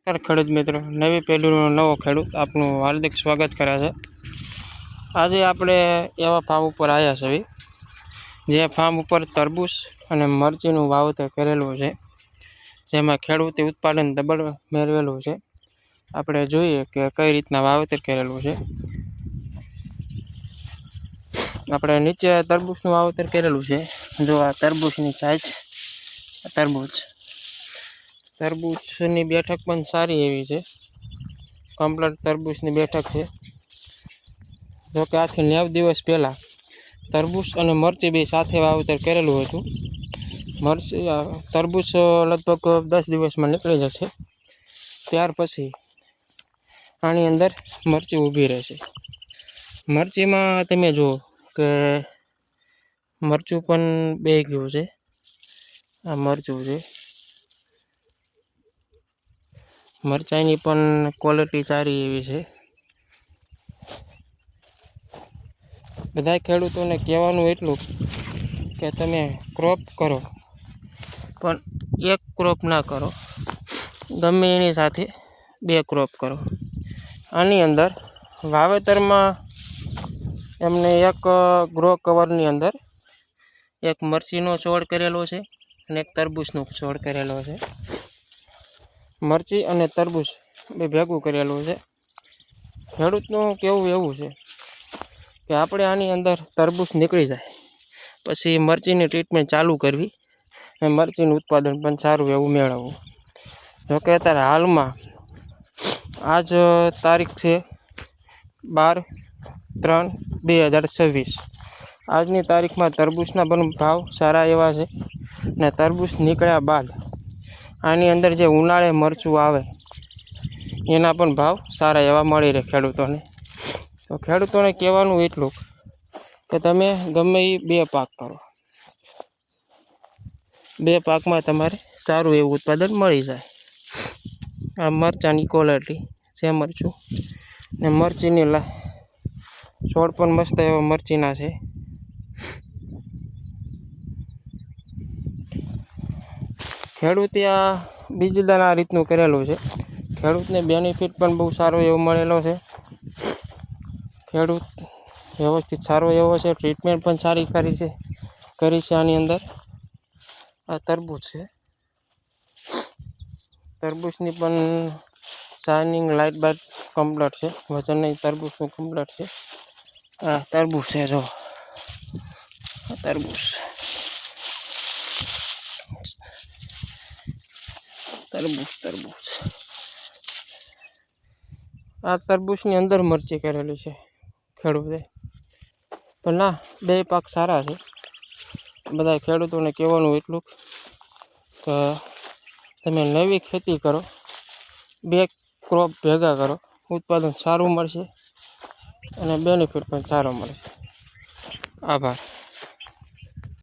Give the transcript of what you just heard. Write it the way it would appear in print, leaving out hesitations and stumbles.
ખેડૂત મિત્રો, નવી પેઢીનો નવો ખેડૂત આપનું હાર્દિક સ્વાગત કરે છે। આજે આપણે એવા ફાર્મ ઉપર આવ્યા છે જે ફાર્મ ઉપર તરબૂચ અને મરચીનું વાવેતર કરેલું છે, જેમાં ખેડૂતે ઉત્પાદન ડબલ મેળવેલું છે। આપણે જોઈએ કે કઈ રીતના વાવેતર કરેલું છે। આપણે નીચે તરબૂચનું વાવેતર કરેલું છે। જો આ તરબૂચની સાઈઝ, તરબૂચની બેઠક પણ સારી એવી છે, કમ્પ્લીટ તરબૂચની બેઠક છે। જોકે આથી 90 દિવસ પહેલાં તરબૂચ અને મરચી બે સાથે વાવેતર કરેલું હતું। તરબૂચ લગભગ 10 દિવસમાં નીકળી જશે, ત્યાર પછી આની અંદર મરચી ઊભી રહેશે। મરચીમાં તમે જુઓ કે મરચું પણ બે ગયું છે। આ મરચું છે, મરચાઈની પણ ક્વોલિટી સારી એવી છે। બધા ખેડૂતોને કહેવાનું એટલું કે તમે ક્રોપ કરો, પણ એક ક્રોપ ના કરો, ગમે એની સાથે 2 ક્રોપ કરો। આની અંદર વાવેતરમાં એમને એક ગ્રો કવરની અંદર એક મરચીનો છોડ કરેલો છે અને એક તરબૂચનો છોડ કરેલો છે। મરચી અને તરબૂચ બે ભેગું કરેલું છે। ખેડૂતનું કહેવું એવું છે કે આપણે આની અંદર તરબૂચ નીકળી જાય પછી મરચીની ટ્રીટમેન્ટ ચાલુ કરવી અને મરચીનું ઉત્પાદન પણ સારું એવું મેળવવું। જોકે અત્યારે હાલમાં આજ તારીખ છે 12/3/2026। આજની તારીખમાં તરબૂચના પણ ભાવ સારા એવા છે, ને તરબૂચ નીકળ્યા બાદ આની અંદર જે ઉનાળે મરચું આવે એના પણ ભાવ સારા એવા મળી રહે ખેડૂતોને। તો ખેડૂતોને કહેવાનું એટલું કે તમે ગમે એ 2 પાક કરો, 2 પાકમાં તમારે સારું એવું ઉત્પાદન મળી જાય। આ મરચાંની ક્વોલિટી છે મરચું, ને મરચીની છોડ પણ મસ્ત એવા મરચીના છે। ખેડૂતે આ બીજદાન આ રીતનું કરેલું છે, ખેડૂતને બેનિફિટ પણ બહુ સારો એવો મળેલો છે। ખેડૂત વ્યવસ્થિત સારો એવો છે, ટ્રીટમેન્ટ પણ સારી કરી છે। આની અંદર આ તરબૂચ છે, તરબૂચની પણ શાઇનિંગ લાઇટ બાઇટ કમ્પ્લીટ છે, વજન નહીં તરબૂચનું કમ્પ્લીટ છે। આ તરબૂચ છે, જો તરબૂચ આ તરબૂચની અંદર મરચી કરેલી છે ખેડૂતે, પણ ના 2 પાક સારા છે। બધા ખેડૂતોને કહેવાનું એટલું કે તમે નવી ખેતી કરો, 2 ક્રોપ ભેગા કરો, ઉત્પાદન સારું મળશે અને બેનિફિટ પણ સારો મળશે। આભાર।